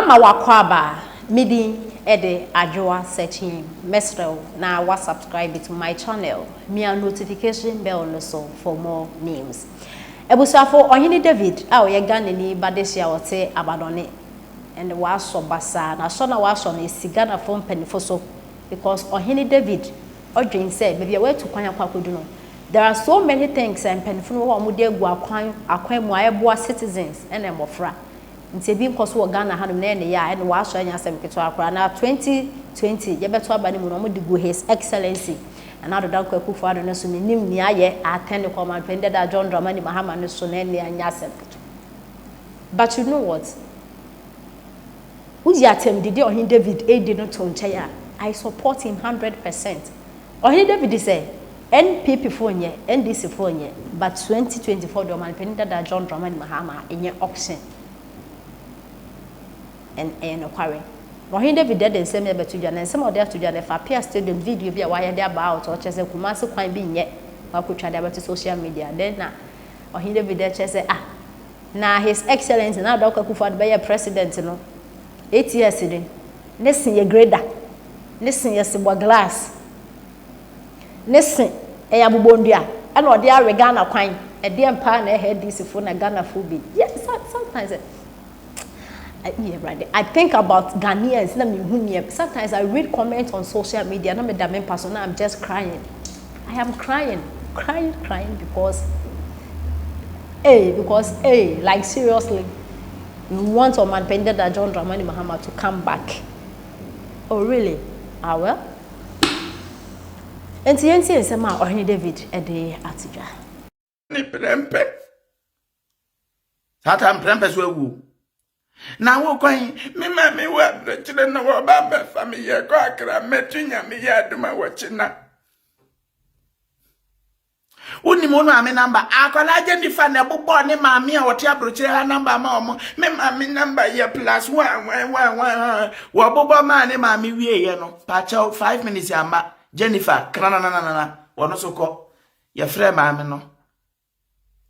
Mama wakwaba midi ede adwoa searching mesrel na wa subscribe to my channel me a notification bell no so for more memes. Ebusuafo Ohene David a oye Ghana ni badesia wote abadone and waso basa na so na waso na sigana from penifo so because Ohene David odwen say maybe we to kwan akwakodu no. There are so many things and penifo no wa mo de gu akwan mu ayeboa citizens and emofra. Nti bi nkoso Ghana hanum na ne ya and waso anya asem keto akra na 2020 yebeto abane mu no mo de gu His Excellency and now the Danko Akufo-Addo no so nim ni aye attend command pended that John Dramani Mahama no so na ne anya asem. But you know what? Uzi atem did Ohene David did not to nchaya. I support him 100%. Ohene David say NPP for nye, NDC for nye, but 2024 the man pended that John Dramani Mahama in your auction. And acquiring. Ohene David did the same to Jan and some of them to Jan if appear student video be a wire there about or just a Kumasi quite being yet or could try about social media. Then now Ohene David just say now His Excellency now Dr. Akufo-Addo be a president, you know. 8 years today. Listen, your grader. Listen, your silver glass. Listen, a abubondia. And or they are Ghana quine. A dear partner head this phone a Ghana phobia. Yes, sometimes. Yeah, right. I think about Ghanaians. Sometimes I read comments on social media. I'm a damn person. I'm just crying. I am crying because, like seriously, you want a man pended that John Dramani Mahama to come back. Oh really? Ah well. And TNC and Sama Ohene David a day atija. Ni prempe. Satan prempe swewu. Na wo kwan me ma me wa chire na wo ba be family ko akra metunya me ya duma wo china. Uni mono ame number akola Jennifer na bubo ne ma me a wote abrochire ha number ma omo me ma me number ye +1 wo bubo ma ne ma me wie ye no pa chow 5 minutes amba Jennifer krananana wono so ko ye frɛ ma me no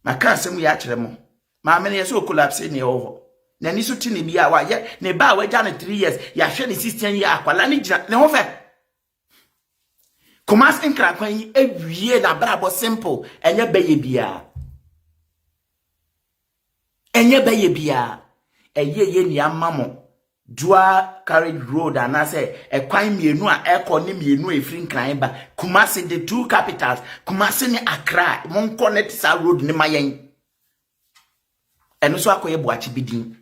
maka asem ya kire mo ma me ne ye so collapse ne ho na ni so ti ne bia wa ye ne ba wa ja ne 3 years ya hwe ne 16 year akwala ne gina ne ho fe Kumas nkra kwan yi ewie na brabo simple enye beye bia eye ni amamo dua carriage road anase ekwan mienu a eko ne mienu efiri nkran ba Kumasi the two capitals Kumasi ne Accra mon connect sa road ne mayen eno so akoye boachi bidin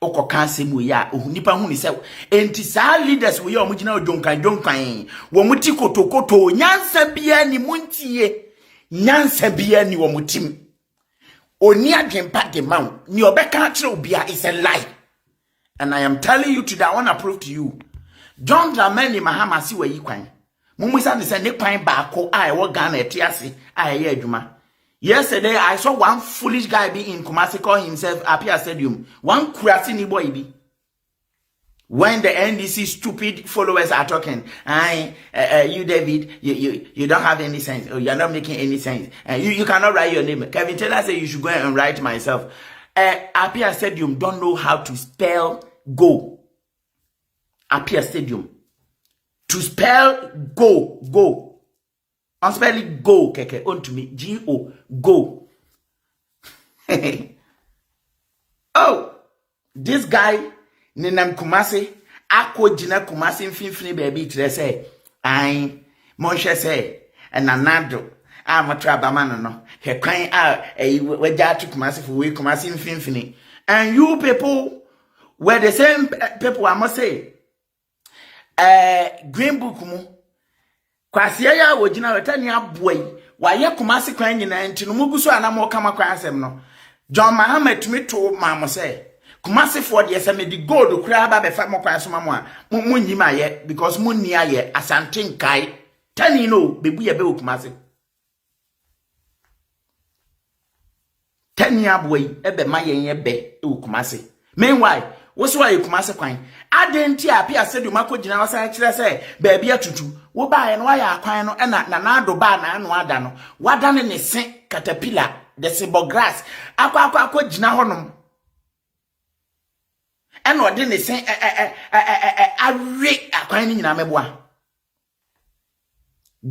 okoka asemu ya ohunipa hu ni se enti sa leaders we ya omugina odonkan wo muti kotokoto nyansa bia ni muntie nyansa bia ni wo mutim oni adwempa de man ni obeka kire obia is a lie. And I am telling you today, I want to prove to you John Dramani Mahama si we kwan mumisa ne se ne kwan ba ko ai wo Ghana etiase ai ye adwuma. Yesterday, I saw one foolish guy be in Kumasi call himself Apia Stadium. One crazy boy be. When the NDC stupid followers are talking, you David, you don't have any sense. Or you're not making any sense. You cannot write your name. Kevin Taylor said you should go and write myself. Apia Stadium don't know how to spell go. Apia Stadium. To spell go. On spelling go, keke, on to me, G-O, go. Oh, this guy, Ninam Kumasi, Ako Jina Kumasi, Finfini baby, say, Monshe say, and Nanado, I'm a trabaman, no, he crying out, we got to Kumasi for we Kumasi, Finfini. And you people were the same people, I must say, Green Book. Kwasi ya wojina wetani aboy wa ye Kumasi kwan nyina enti no muguso anamo kama kwan asem no John Mahama tumi to mamo say Kumasi for the same di gold kura ba be fa mo kwan so mamo a munyima ye because munni aye asante nkai tani no bebu ye be Kumasi tani aboy ebe mayen ye be Kumasi meanwhile woso wa ye Kumasi kwan adenti Apia Stadium akogina wasa kire say baabi atutu wo ba ye no ya akwan no na ado ba na anu ada no wada ne sen caterpillar the cyber grass akogina honom and or didn't say a quine in Ameboa.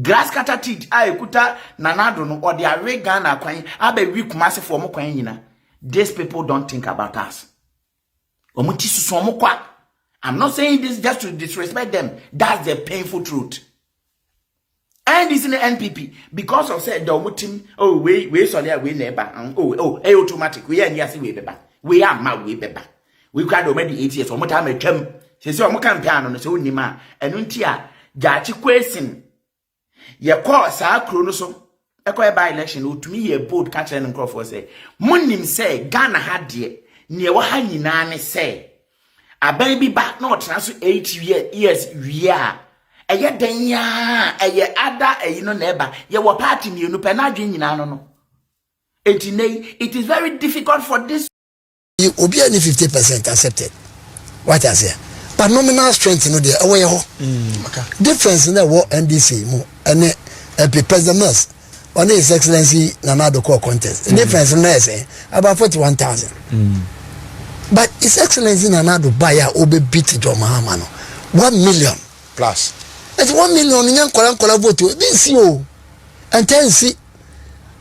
Grass cutter teeth, I kuta nanado no or the array Ghana quine, I be weak massive for more quine. These people don't think about us. I'm not saying this just to disrespect them. That's the painful truth. And this in the NPP because of said the team. Oh, we sorry, we neighbor. Automatic. We are yes, we beba. We are mad, we beba. We got already 8 years. Or more time a term. Says your mocan piano, so nima. And untia, Jachi question. Your course are chronoso. A quiet by election, to me, a boat catcher and Crawford say. Munim say, Ghana had dear. Near what Nani say. A baby back not transfer 8 years, yeah. A yet then ya, a ye ada, a you know, neighbor, you were party, you know, penadrin, no. It is very difficult for this. You will be only 50% accepted. What I say, but nominal strength, you know, the away difference in the war NDC, and a president on His Excellency Nana core contest. The difference in there, about 41,000. But His Excellency Nana buy a obe beat it on Mahamano 1 million plus. It's 1 million in young Kola vote. This you and 10 see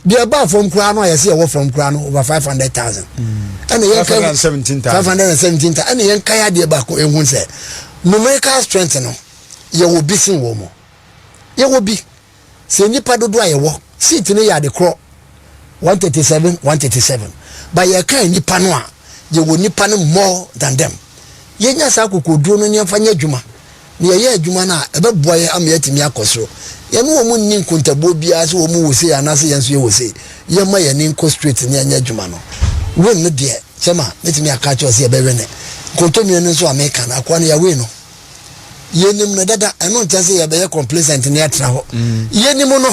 the above from Krano. I see a from Krano over 500,000 and the 517,000 and the young Kaya de Bako and one say numerical strength. No, you will be seen woman. You will be say nipa do a walk. See to near the crop 137. But you can't nipa noa. You will nipa more than them. Yenya saku kudro no nyafanya juma. Ni ye juma na ebe boy am yeti mi akosro. Ye no mu nin kontabo bia so mu wo se anase yenso ye wo se. Ye ma ye nin ko street ni anya juma no. We no de chema meti mi aka cho se ebe wene. Konto mi no so America na akwa na ya we no. Ye nim no dada eno ntase ye be ye complacent ni atra ho. Ye nim no.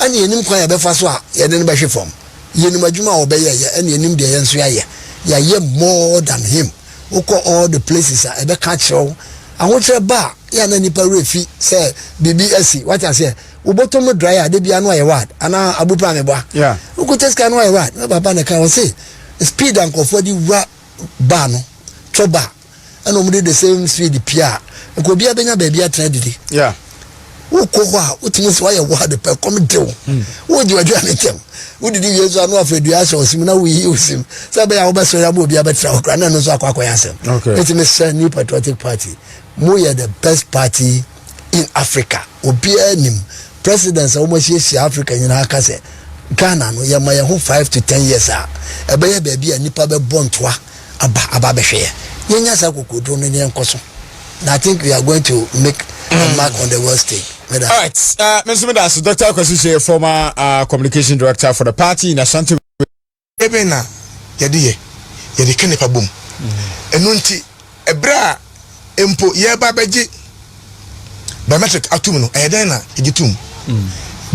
Ani ye nim kwa ye be fa so a ye de no be hwe fom. Ye nim adwuma wo be ye ani ye nim de ye nso ya ye. Ya ye more than him. Oko all the places a ebe catch you. I want to bar ya na nipa refi say BBSC what I say wo bottom no dryer de bia no word ana abupra me boa yeah wo test can no word no baba na kan say speed and comfort the bar no choba and we do the same speed pia ko bia benya ba bia trade di yeah wo ko ho a wo timi so ya word pe come dew wo di wadu anetem wo di yesu anu afedua so osim na wo yi osim say ya wo be so ya bo bia betra okra na no so akwa yasem okay it is a new patriotic party. We are the best party in Africa. Obia nim presidents almost yes Africa in Akase. Ghana no ya 5 to 10 years ah. Ebe baby nipa be born toa aba be hwe. Yenya sa kokodro no ne nkoso. I think we are going to make a mark on the world stage. All right. Mr. Medas, Dr. Kwasi, former communication director for the party in Ashanti. Ebena yedi kenepa bom. Enunti ebra empo yeba beji biometric atum no edena egitum.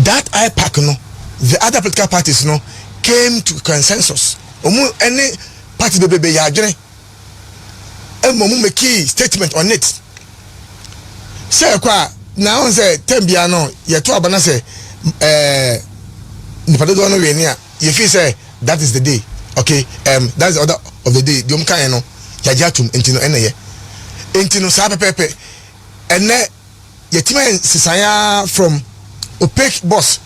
That IPAC no the other political parties no came to consensus. Omu any party bebe ya adwene. Emu make statement on it. Say kwa na on say tembia no ye to abana say nipa do no we ni a ye feel say that is the day. Okay, that's the order of the day. Diom kan no yajatum entino eneye. Entino sa pepepe. Ene yetima sisaya from opaque boss